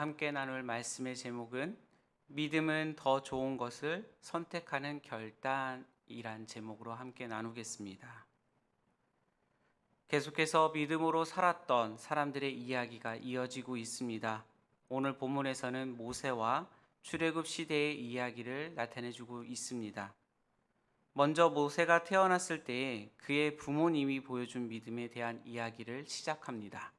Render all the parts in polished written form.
함께 나눌 말씀의 제목은 믿음은 더 좋은 것을 선택하는 결단이란 제목으로 함께 나누겠습니다. 계속해서 믿음으로 살았던 사람들의 이야기가 이어지고 있습니다. 오늘 본문에서는 모세와 출애굽 시대의 이야기를 나타내주고 있습니다. 먼저 모세가 태어났을 때에 그의 부모님이 보여준 믿음에 대한 이야기를 시작합니다.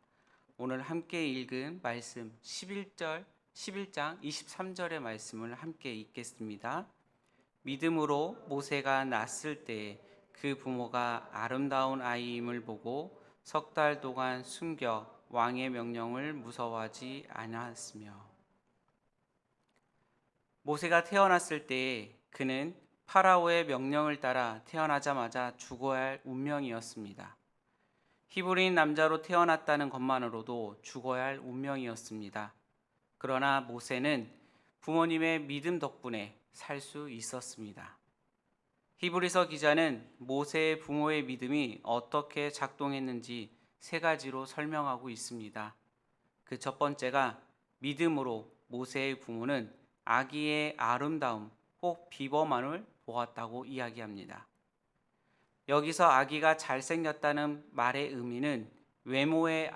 오늘 함께 읽은 말씀 11장 23절의 말씀을 함께 읽겠습니다. 믿음으로 모세가 낳았을 때 그 부모가 아름다운 아이임을 보고 석 달 동안 숨겨 왕의 명령을 무서워하지 않았으며. 모세가 태어났을 때 그는 파라오의 명령을 따라 태어나자마자 죽어야 할 운명이었습니다. 히브리인 남자로 태어났다는 것만으로도 죽어야 할 운명이었습니다. 그러나 모세는 부모님의 믿음 덕분에 살 수 있었습니다. 히브리서 기자는 모세의 부모의 믿음이 어떻게 작동했는지 세 가지로 설명하고 있습니다. 그 첫 번째가 믿음으로 모세의 부모는 아기의 아름다움, 혹 비범함을 보았다고 이야기합니다. 여기서 아기가 잘생겼다는 말의 의미는 외모의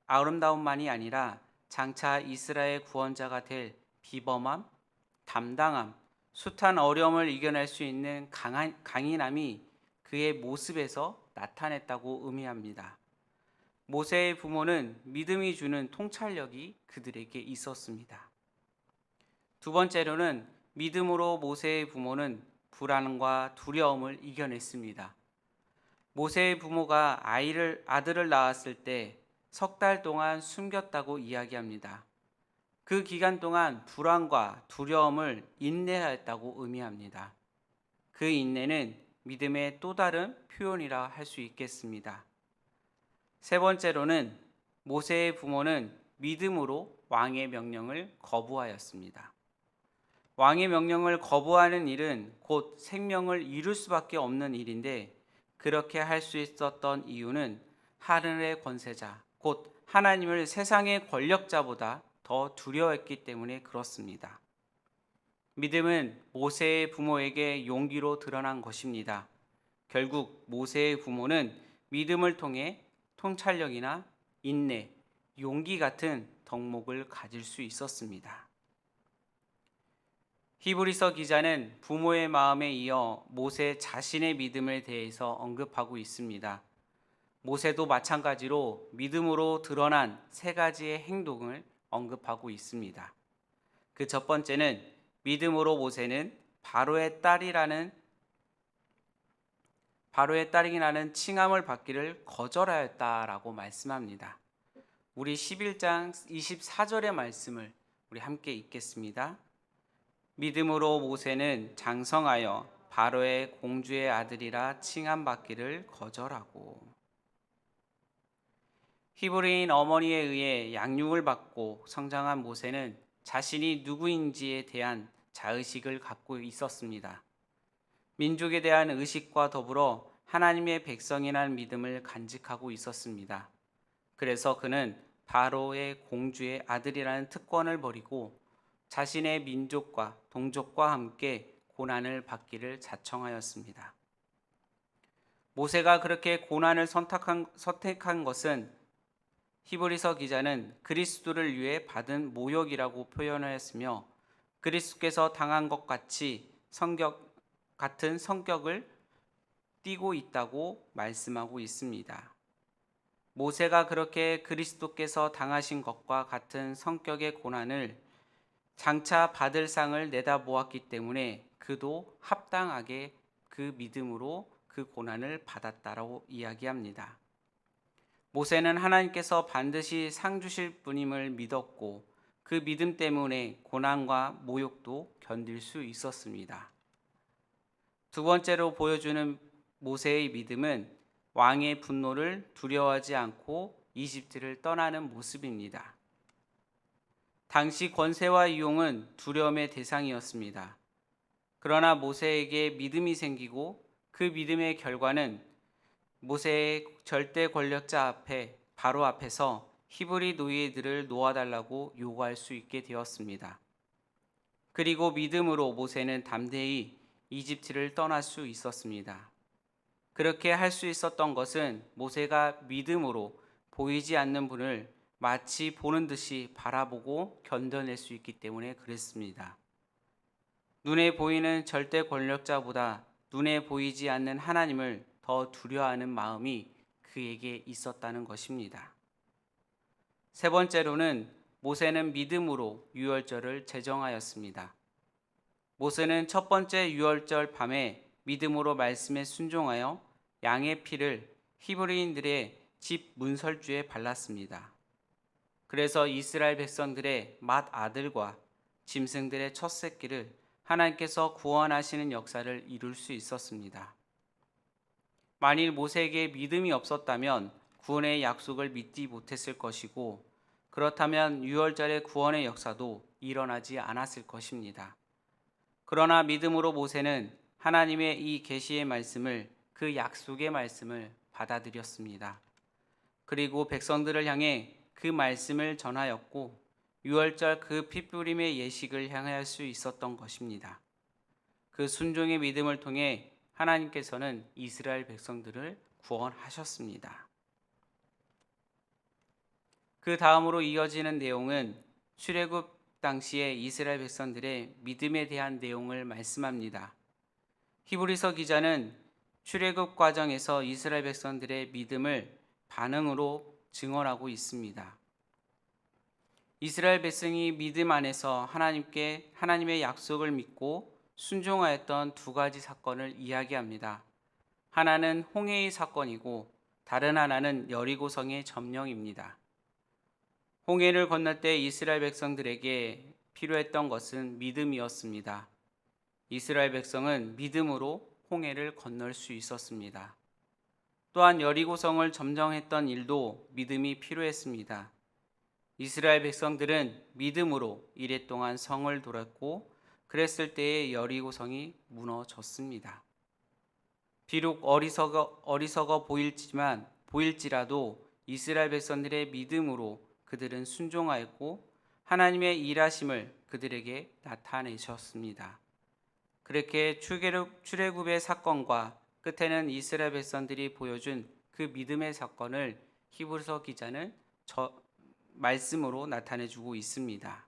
아름다움만이 아니라 장차 이스라엘 구원자가 될 비범함, 담당함, 숱한 어려움을 이겨낼 수 있는 강인함이 그의 모습에서 나타냈다고 의미합니다. 모세의 부모는 믿음이 주는 통찰력이 그들에게 있었습니다. 두 번째로는 믿음으로 모세의 부모는 불안과 두려움을 이겨냈습니다. 모세의 부모가 아들을 낳았을 때 석 달 동안 숨겼다고 이야기합니다. 그 기간 동안 불안과 두려움을 인내하였다고 의미합니다. 그 인내는 믿음의 또 다른 표현이라 할 수 있겠습니다. 세 번째로는 모세의 부모는 믿음으로 왕의 명령을 거부하였습니다. 왕의 명령을 거부하는 일은 곧 생명을 잃을 수밖에 없는 일인데, 그렇게 할 수 있었던 이유는 하늘의 권세자, 곧 하나님을 세상의 권력자보다 더 두려워했기 때문에 그렇습니다. 믿음은 모세의 부모에게 용기로 드러난 것입니다. 결국 모세의 부모는 믿음을 통해 통찰력이나 인내, 용기 같은 덕목을 가질 수 있었습니다. 히브리서 기자는 부모의 마음에 이어 모세 자신의 믿음에 대해서 언급하고 있습니다. 모세도 마찬가지로 믿음으로 드러난 세 가지의 행동을 언급하고 있습니다. 그 첫 번째는 믿음으로 모세는 바로의 딸이라는 칭함을 받기를 거절하였다라고 말씀합니다. 우리 11장 24절의 말씀을 우리 함께 읽겠습니다. 믿음으로 모세는 장성하여 바로의 공주의 아들이라 칭함받기를 거절하고. 히브리인 어머니에 의해 양육을 받고 성장한 모세는 자신이 누구인지에 대한 자의식을 갖고 있었습니다. 민족에 대한 의식과 더불어 하나님의 백성이라는 믿음을 간직하고 있었습니다. 그래서 그는 바로의 공주의 아들이라는 특권을 버리고 자신의 민족과 동족과 함께 고난을 받기를 자청하였습니다. 모세가 그렇게 고난을 선택한 것은 히브리서 기자는 그리스도를 위해 받은 모욕이라고 표현하였으며, 그리스도께서 당한 것 같은 성격을 띠고 있다고 말씀하고 있습니다. 모세가 그렇게 그리스도께서 당하신 것과 같은 성격의 고난을 장차 받을 상을 내다보았기 때문에 그도 합당하게 그 믿음으로 그 고난을 받았다라고 이야기합니다. 모세는 하나님께서 반드시 상 주실 분임을 믿었고 그 믿음 때문에 고난과 모욕도 견딜 수 있었습니다. 두 번째로 보여주는 모세의 믿음은 왕의 분노를 두려워하지 않고 이집트를 떠나는 모습입니다. 당시 권세와 이용은 두려움의 대상이었습니다. 그러나 모세에게 믿음이 생기고 그 믿음의 결과는 모세의 절대 권력자 바로 앞에서 히브리 노예들을 놓아달라고 요구할 수 있게 되었습니다. 그리고 믿음으로 모세는 담대히 이집트를 떠날 수 있었습니다. 그렇게 할 수 있었던 것은 모세가 믿음으로 보이지 않는 분을 마치 보는 듯이 바라보고 견뎌낼 수 있기 때문에 그랬습니다. 눈에 보이는 절대 권력자보다 눈에 보이지 않는 하나님을 더 두려워하는 마음이 그에게 있었다는 것입니다. 세 번째로는 모세는 믿음으로 유월절을 제정하였습니다. 모세는 첫 번째 유월절 밤에 믿음으로 말씀에 순종하여 양의 피를 히브리인들의 집 문설주에 발랐습니다. 그래서 이스라엘 백성들의 맏 아들과 짐승들의 첫 새끼를 하나님께서 구원하시는 역사를 이룰 수 있었습니다. 만일 모세에게 믿음이 없었다면 구원의 약속을 믿지 못했을 것이고, 그렇다면 유월절의 구원의 역사도 일어나지 않았을 것입니다. 그러나 믿음으로 모세는 하나님의 이 계시의 말씀을, 그 약속의 말씀을 받아들였습니다. 그리고 백성들을 향해 그 말씀을 전하였고, 유월절 그 핏부림의 예식을 향할 수 있었던 것입니다. 그 순종의 믿음을 통해 하나님께서는 이스라엘 백성들을 구원하셨습니다. 그 다음으로 이어지는 내용은 출애굽 당시에 이스라엘 백성들의 믿음에 대한 내용을 말씀합니다. 히브리서 기자는 출애굽 과정에서 이스라엘 백성들의 믿음을 반응으로 증언하고 있습니다. 이스라엘 백성이 믿음 안에서 하나님의 약속을 믿고 순종하였던 두 가지 사건을 이야기합니다. 하나는 홍해의 사건이고 다른 하나는 여리고성의 점령입니다. 홍해를 건널 때 이스라엘 백성들에게 필요했던 것은 믿음이었습니다. 이스라엘 백성은 믿음으로 홍해를 건널 수 있었습니다. 또한 여리고성을 점령했던 일도 믿음이 필요했습니다. 이스라엘 백성들은 믿음으로 이랫동안 성을 돌았고, 그랬을 때에 여리고성이 무너졌습니다. 비록 어리석어 보일지라도 이스라엘 백성들의 믿음으로 그들은 순종하였고, 하나님의 일하심을 그들에게 나타내셨습니다. 그렇게 출애굽의 사건과 끝에는 이스라엘 백성들이 보여준 그 믿음의 사건을 히브리서 기자는 말씀으로 나타내주고 있습니다.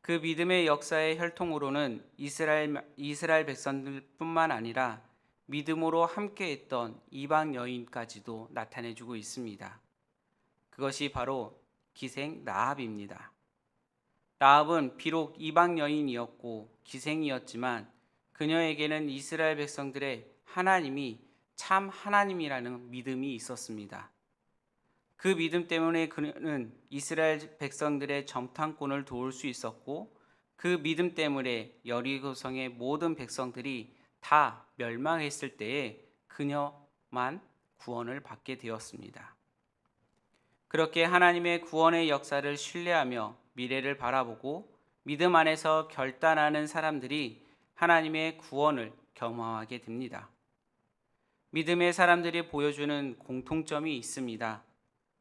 그 믿음의 역사의 혈통으로는 이스라엘 백성들뿐만 아니라 믿음으로 함께했던 이방 여인까지도 나타내주고 있습니다. 그것이 바로 기생 라합입니다. 라합은 비록 이방 여인이었고 기생이었지만 그녀에게는 이스라엘 백성들의 하나님이 참 하나님이라는 믿음이 있었습니다. 그 믿음 때문에 그는 이스라엘 백성들의 정탐꾼을 도울 수 있었고, 그 믿음 때문에 여리고성의 모든 백성들이 다 멸망했을 때에 그녀만 구원을 받게 되었습니다. 그렇게 하나님의 구원의 역사를 신뢰하며 미래를 바라보고 믿음 안에서 결단하는 사람들이 하나님의 구원을 경험하게 됩니다. 믿음의 사람들이 보여주는 공통점이 있습니다.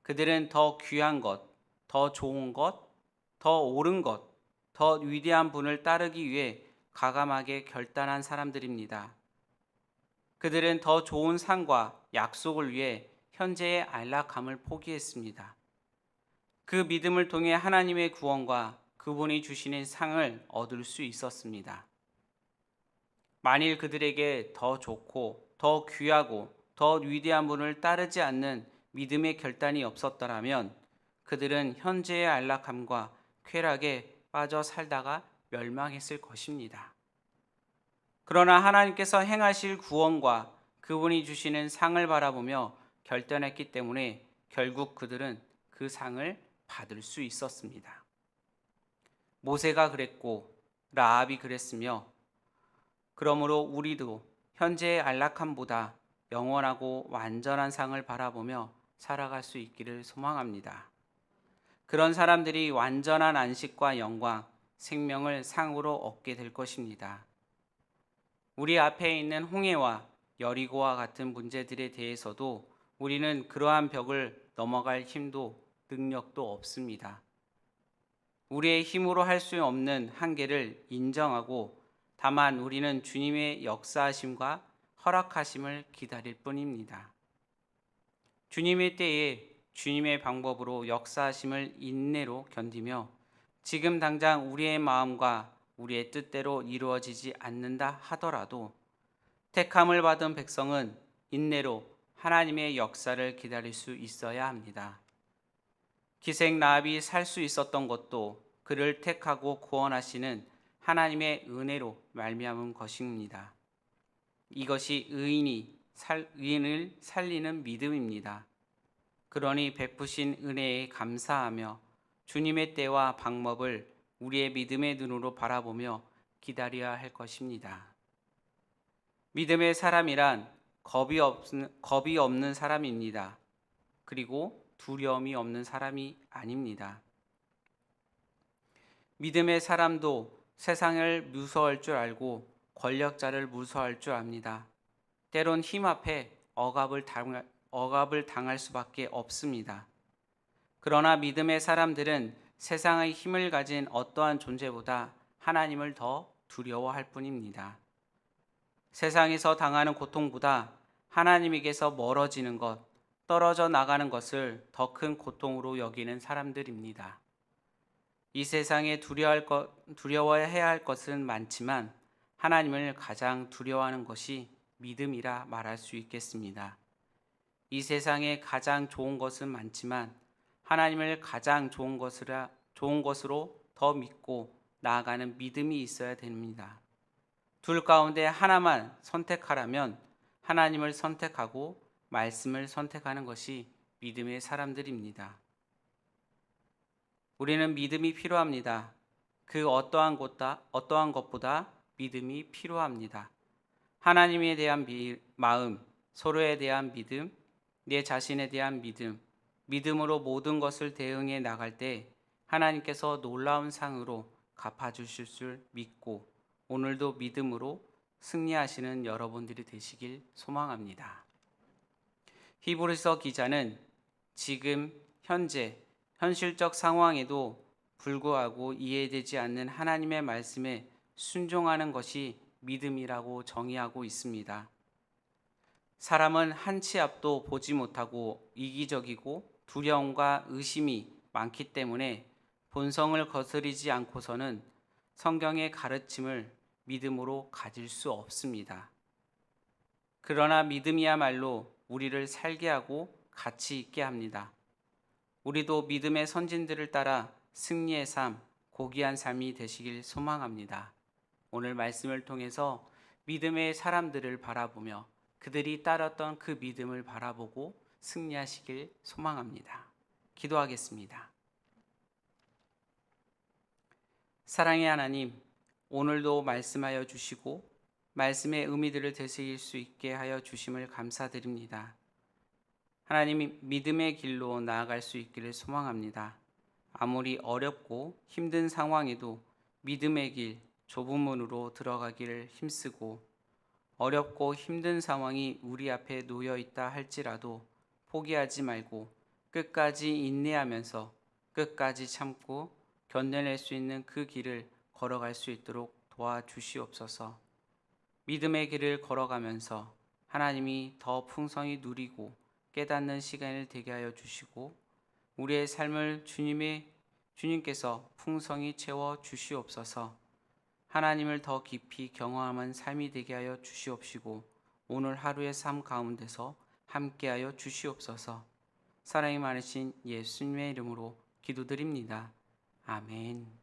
그들은 더 귀한 것, 더 좋은 것, 더 옳은 것, 더 위대한 분을 따르기 위해 과감하게 결단한 사람들입니다. 그들은 더 좋은 상과 약속을 위해 현재의 안락함을 포기했습니다. 그 믿음을 통해 하나님의 구원과 그분이 주시는 상을 얻을 수 있었습니다. 만일 그들에게 더 좋고 더 귀하고 더 위대한 분을 따르지 않는 믿음의 결단이 없었더라면 그들은 현재의 안락함과 쾌락에 빠져 살다가 멸망했을 것입니다. 그러나 하나님께서 행하실 구원과 그분이 주시는 상을 바라보며 결단했기 때문에 결국 그들은 그 상을 받을 수 있었습니다. 모세가 그랬고 라합이 그랬으며, 그러므로 우리도 현재의 안락함보다 영원하고 완전한 상을 바라보며 살아갈 수 있기를 소망합니다. 그런 사람들이 완전한 안식과 영광, 생명을 상으로 얻게 될 것입니다. 우리 앞에 있는 홍해와 여리고와 같은 문제들에 대해서도 우리는 그러한 벽을 넘어갈 힘도 능력도 없습니다. 우리의 힘으로 할 수 없는 한계를 인정하고 다만 우리는 주님의 역사하심과 허락하심을 기다릴 뿐입니다. 주님의 때에 주님의 방법으로 역사하심을 인내로 견디며 지금 당장 우리의 마음과 우리의 뜻대로 이루어지지 않는다 하더라도 택함을 받은 백성은 인내로 하나님의 역사를 기다릴 수 있어야 합니다. 기생 라합이 살 수 있었던 것도 그를 택하고 구원하시는 하나님의 은혜로 말미암은 것입니다. 이것이 의인을 살리는 믿음입니다. 그러니 베푸신 은혜에 감사하며 주님의 때와 방법을 우리의 믿음의 눈으로 바라보며 기다려야 할 것입니다. 믿음의 사람이란 겁이 없는 사람입니다. 그리고 두려움이 없는 사람이 아닙니다. 믿음의 사람도 세상을 무서워할 줄 알고 권력자를 무서워할 줄 압니다. 때론 힘 앞에 억압을 당할 수밖에 없습니다. 그러나 믿음의 사람들은 세상의 힘을 가진 어떠한 존재보다 하나님을 더 두려워할 뿐입니다. 세상에서 당하는 고통보다 하나님에게서 멀어지는 것, 떨어져 나가는 것을 더 큰 고통으로 여기는 사람들입니다. 이 세상에 두려워해야 할 것은 많지만 하나님을 가장 두려워하는 것이 믿음이라 말할 수 있겠습니다. 이 세상에 가장 좋은 것은 많지만 하나님을 가장 좋은 것으로 더 믿고 나아가는 믿음이 있어야 됩니다. 둘 가운데 하나만 선택하라면 하나님을 선택하고 말씀을 선택하는 것이 믿음의 사람들입니다. 우리는 믿음이 필요합니다. 그 어떠한 것보다 믿음이 필요합니다. 하나님에 대한 마음, 서로에 대한 믿음, 내 자신에 대한 믿음으로 모든 것을 대응해 나갈 때 하나님께서 놀라운 상으로 갚아주실 줄 믿고 오늘도 믿음으로 승리하시는 여러분들이 되시길 소망합니다. 히브리서 기자는 지금 현실적 상황에도 불구하고 이해되지 않는 하나님의 말씀에 순종하는 것이 믿음이라고 정의하고 있습니다. 사람은 한치 앞도 보지 못하고 이기적이고 두려움과 의심이 많기 때문에 본성을 거스르지 않고서는 성경의 가르침을 믿음으로 가질 수 없습니다. 그러나 믿음이야말로 우리를 살게 하고 가치 있게 합니다. 우리도 믿음의 선진들을 따라 승리의 삶, 고귀한 삶이 되시길 소망합니다. 오늘 말씀을 통해서 믿음의 사람들을 바라보며 그들이 따랐던 그 믿음을 바라보고 승리하시길 소망합니다. 기도하겠습니다. 사랑의 하나님, 오늘도 말씀하여 주시고 말씀의 의미들을 되새길 수 있게 하여 주심을 감사드립니다. 하나님이 믿음의 길로 나아갈 수 있기를 소망합니다. 아무리 어렵고 힘든 상황에도 믿음의 길, 좁은 문으로 들어가기를 힘쓰고 어렵고 힘든 상황이 우리 앞에 놓여 있다 할지라도 포기하지 말고 끝까지 인내하면서 끝까지 참고 견뎌낼 수 있는 그 길을 걸어갈 수 있도록 도와주시옵소서. 믿음의 길을 걸어가면서 하나님이 더 풍성히 누리고 깨닫는 시간을 되게 하여 주시고 우리의 삶을 주님께서 풍성히 채워 주시옵소서. 하나님을 더 깊이 경험하는 삶이 되게 하여 주시옵시고 오늘 하루의 삶 가운데서 함께하여 주시옵소서. 사랑이 많으신 예수님의 이름으로 기도드립니다. 아멘.